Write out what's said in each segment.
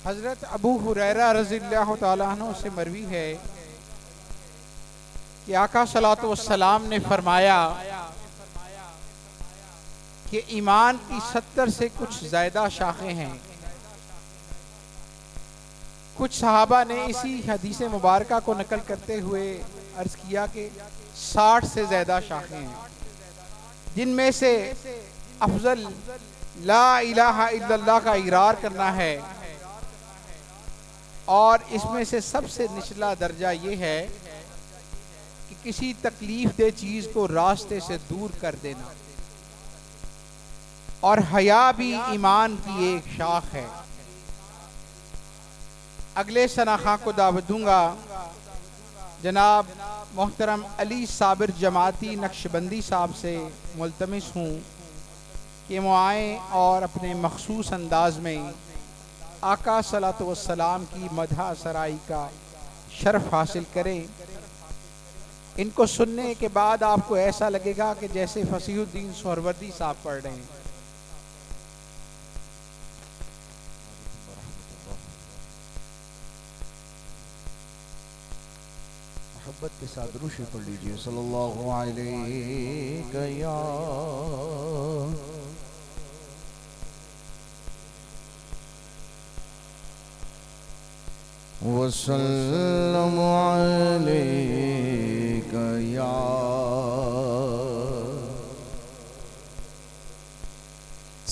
हज़रत अबू हुरैरा रज़ियल्लाहु ताला अन्हु से मरवी है कि आका सलातो वस्सलाम ने फरमाया कि ईमान की 70 से कुछ ज़्यादा शाखें हैं। कुछ सहाबा ने इसी हदीस मुबारका को नकल करते हुए अर्ज़ किया कि 60 से ज़्यादा शाखें हैं, जिनमें से अफजल ला इलाहा इल्लल्लाह का इकरार करना है, और इसमें से सबसे निचला दर्जा ये है कि किसी तकलीफ दे चीज़ को रास्ते से दूर कर देना। और हया भी ईमान की एक शाख है। अगले शनाखा को दावत दूंगा, जनाब मोहतरम अली साबिर जमाती नक्शबंदी साहब से मुल्तमिस हूँ कि वो आएँ और अपने मखसूस अंदाज में आका सलातो वस्सलाम की मदह सराई का शर्फ हासिल करें। इनको सुनने के बाद आपको ऐसा लगेगा कि जैसे फसीहुद्दीन सोहरवर्दी साहब पढ़ रहे हैं। मोहब्बत के साथ दुरूद शरीफ पढ़ लीजिए। सल्लल्लाहु अलैहि या वसल्लम अलैका या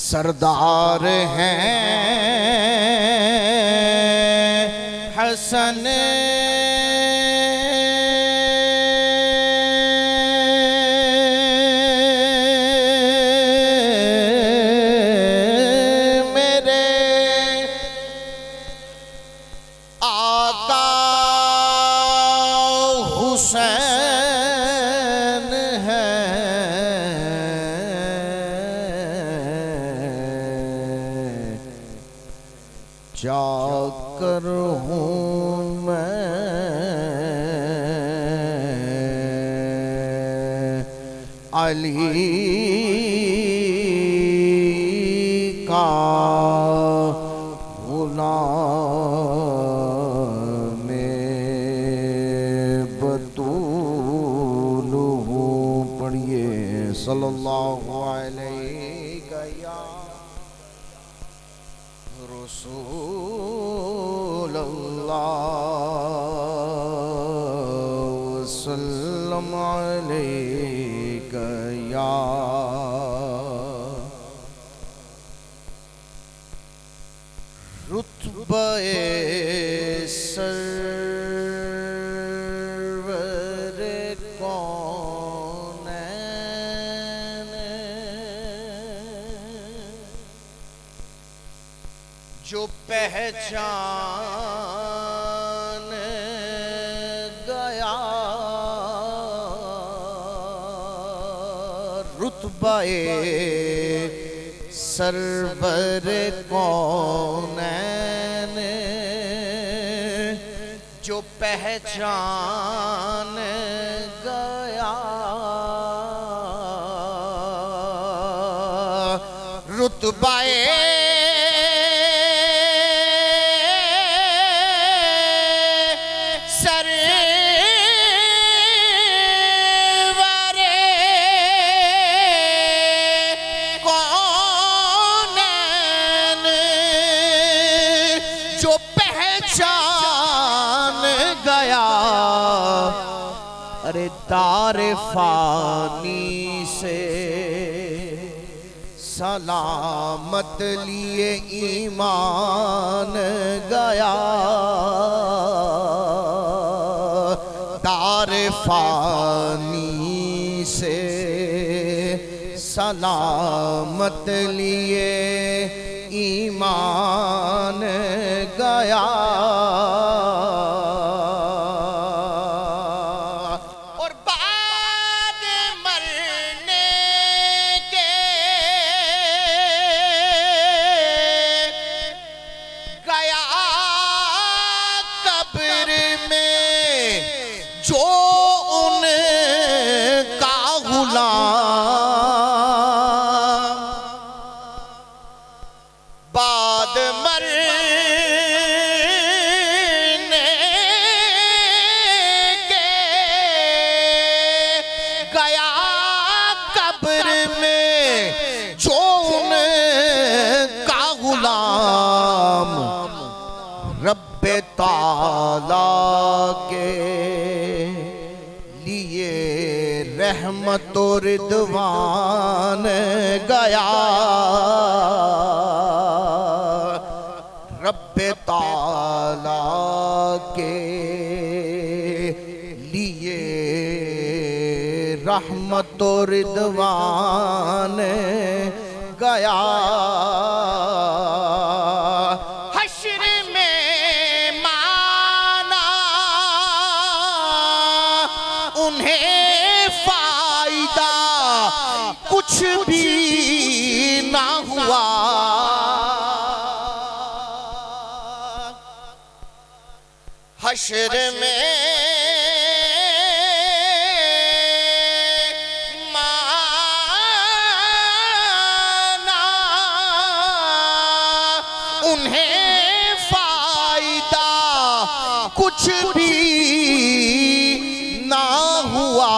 सरदार हैं हसन जाकर हूँ मैं अली का गुलाम बतूल हूँ। पढ़िए सल्लल्लाहु अलैहि या रसूल अल्लाह वसल्लम अलैका या रुतबे सरवर कौन जो पहचान गया रुतबे सरवर कौनैन जो पहचान गया रुतबे जो पहचान गया अरे तारे फानी से सलामत लिए ईमान गया तारे फानी से सलामत लिए ईमान गया और बाद मरने के गया कब्र में जो उनका गुलाम बाद मर गुलाम रब्बे ताला के लिए रहमत और रिदवान गया। रब्बे ताला के लिए रहमत और रिदवान गया। हश्र में माना उन्हें फायदा कुछ भी ना हुआ। हश्र में माना उन्हें फायदा कुछ भी ना हुआ।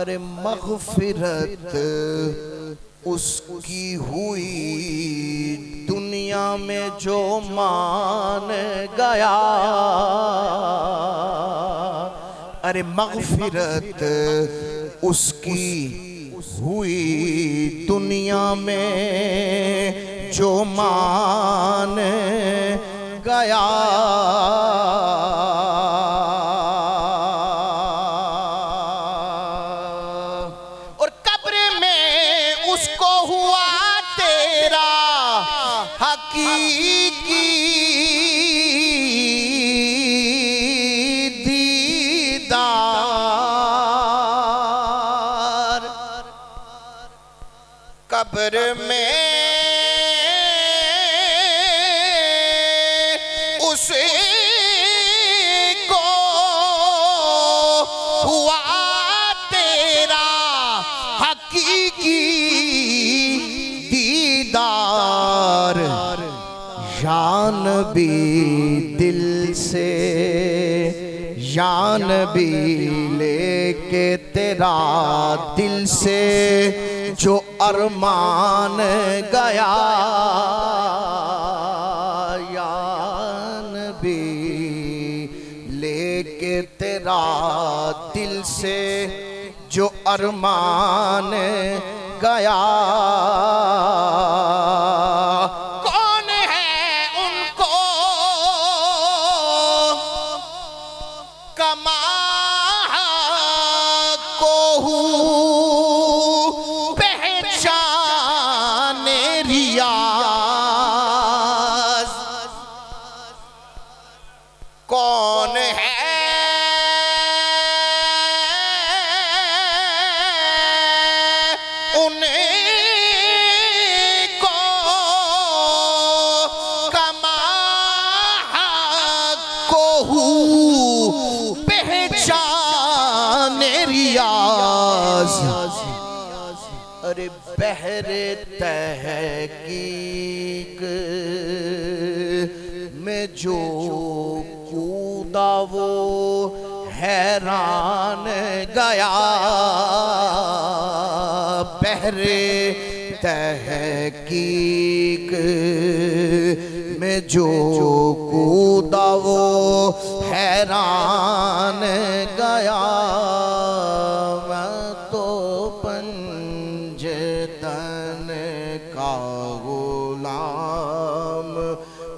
अरे मग़फ़िरत उसकी हुई दुनिया में जो मान गया। अरे मग़फ़िरत उसकी हुई दुनिया में जो मान गया। और कब्र में उसको हुआ तेरा हकीकी दीदार। कब्र में उसको हुआ तेरा हकीकी दीदार। जान भी दिल से जान भी लेके तेरा दिल से जो अरमान गया। जान भी लेके तेरा दिल से जो अरमान गया। कौन है उनको कमा को पहचाने रियाज। कौन है उनको कमा को पहचाने रियाज। अरे बहरे तहकीक में जो कूदा वो हैरान गया। बहरे तहकीक में जो कूदा वो हैरान गया। मैं तो पंजतन का गुलाम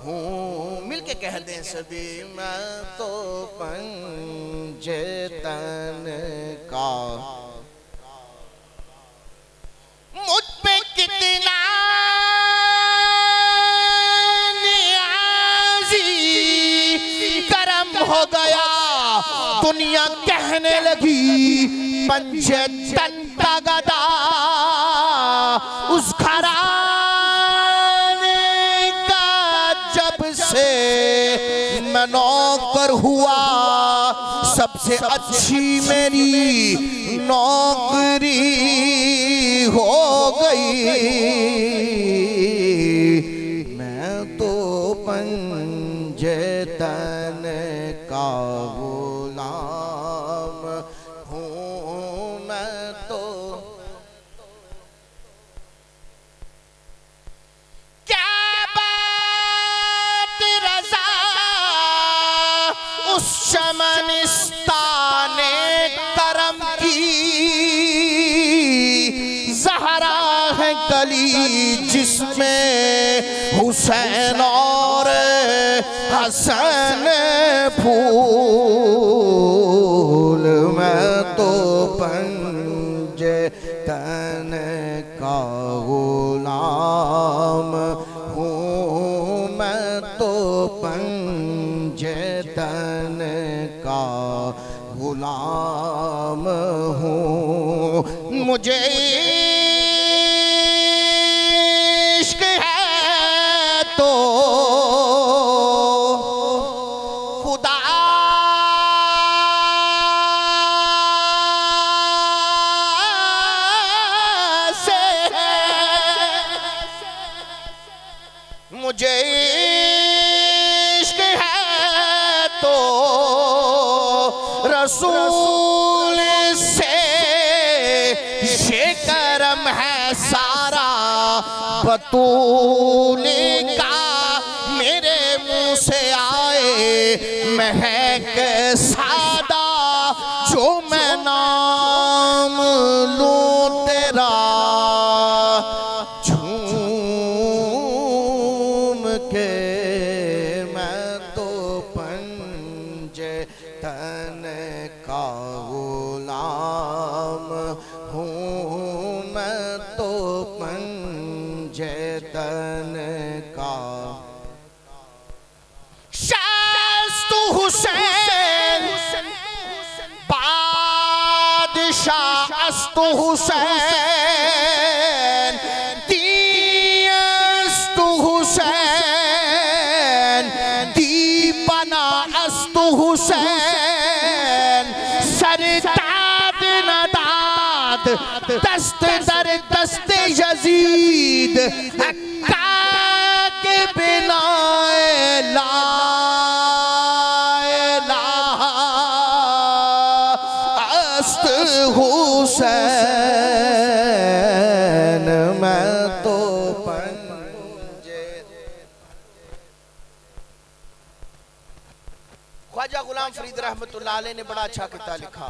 हूँ। मिलके कह दें सभी, मैं तो पंजतन का। मुझ पे कितना नियाज़ी करम हो गया। दुनिया कहने लगी पंजतन का गदा। उस घराने का जब से मैं नौकर हुआ, सबसे अच्छी मेरी नौकरी हो गई। मैं तो पंजतन का गुलाम हूँ। मैं तो जिसमें हुसैन और हसन फूल। मैं तो पंजे तन का गुलाम हूँ, मैं तो पंजे तन का गुलाम हूँ। मुझे इश्क है तो खुदा से है, मुझे इश्क है तो रसूल से, ये करम है सारा बतूल का। मेरे मुंह से आए महक सादा, जो मैं नाम लूं तेरा झूम के। मैं तो पंजे तन का गुलाम हूँ, मैं तो पंजे तन का। शास्तु हुसैन बादशाह अस्तु हुसैन, दीस्तु हुसैन, दीपना अस्तु हुसैन। सरताद नदाद दस्त दर दस्त यजीद, अक्का के बिना ला इलाहा अस्त हुसैन। मैं तो पंजे। ख्वाजा गुलाम फरीद रहमतुल्लाह अलैह ने बड़ा अच्छा किताब लिखा,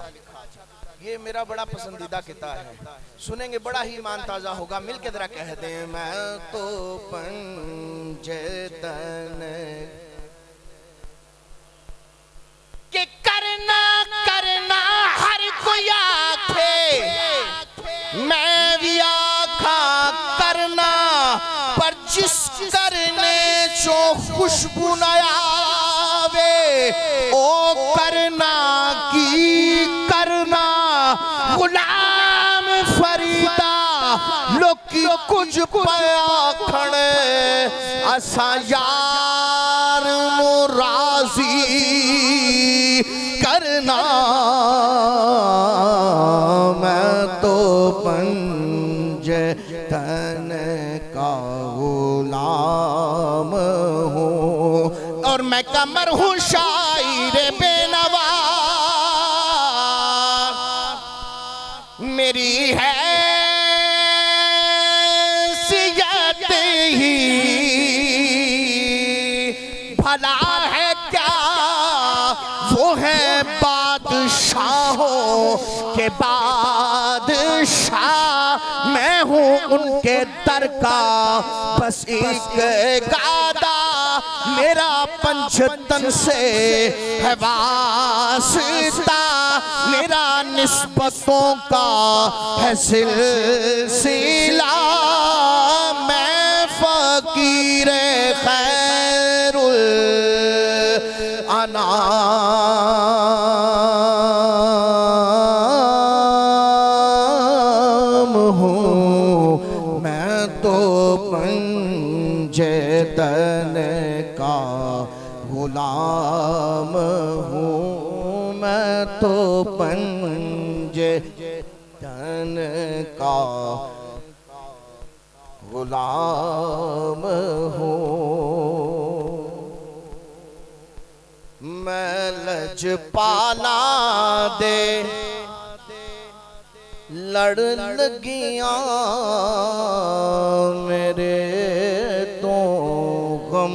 ये मेरा बड़ा पसंदीदा किताब है, सुनेंगे बड़ा ही ईमान ताजा होगा। मिलके जरा कह दें, मैं तो पंजे तन के करना करना हर कोई आखे, मैं भी आखा करना, पर जिस करने जो खुशबू न आवे ओ करना की करना। गुलाम फरीदा लोकी कुछ पया खड़े, असा यार मुराजी करना। मैं तो पंजे तन का गुलाम हूँ, और मैं कमर हूँ शायर बेनवा। मेरी हैसियत ही भला है क्या, वो है बादशाहों के बादशाह। मैं हूँ उनके दर का बस एक गादा, मेरा पंचतन से है वास्ता, मेरा निस्बतों का है सिलसिला। मैं फकीर खैरुल अनाम हूँ, मैं तो पंजे तन का गुलाम हूँ, मैं तो पंजे तन का गुलाम हूँ। मैं लजपाला दे लड़ लगियां मेरे तो गम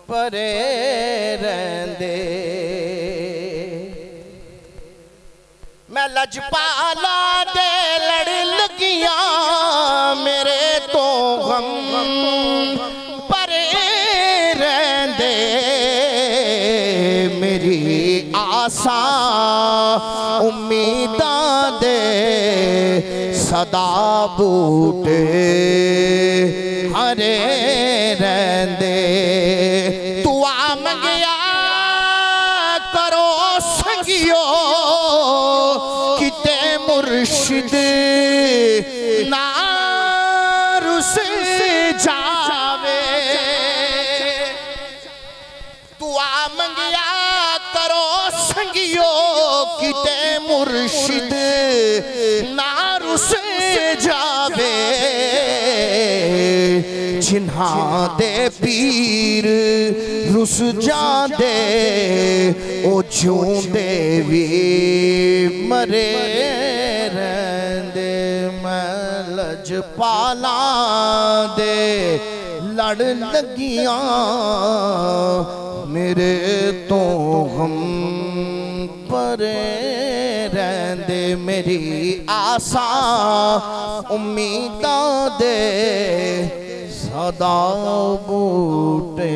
परे रहंदे। मैं लजपाला दे लड़ लगियां मेरे गम परे रहंदे मेरी आसा उम्मीदां दे सदा बूटे हरे रहंदे दुआ मंगिया करो संगियो किते मुर्शिद ना रुस जावे दुआ मंगिया करो संगियो किते मुर्शिद ना रुस जावे जिन्हा दे पीर रुस जांदे ओ जिउंदे वी मरे रहंदे मैं लजपाला दे लड़ लगियां मेरे तो हम परे रहंदे मेरी आसा उम्मीदां दे सदा बूटे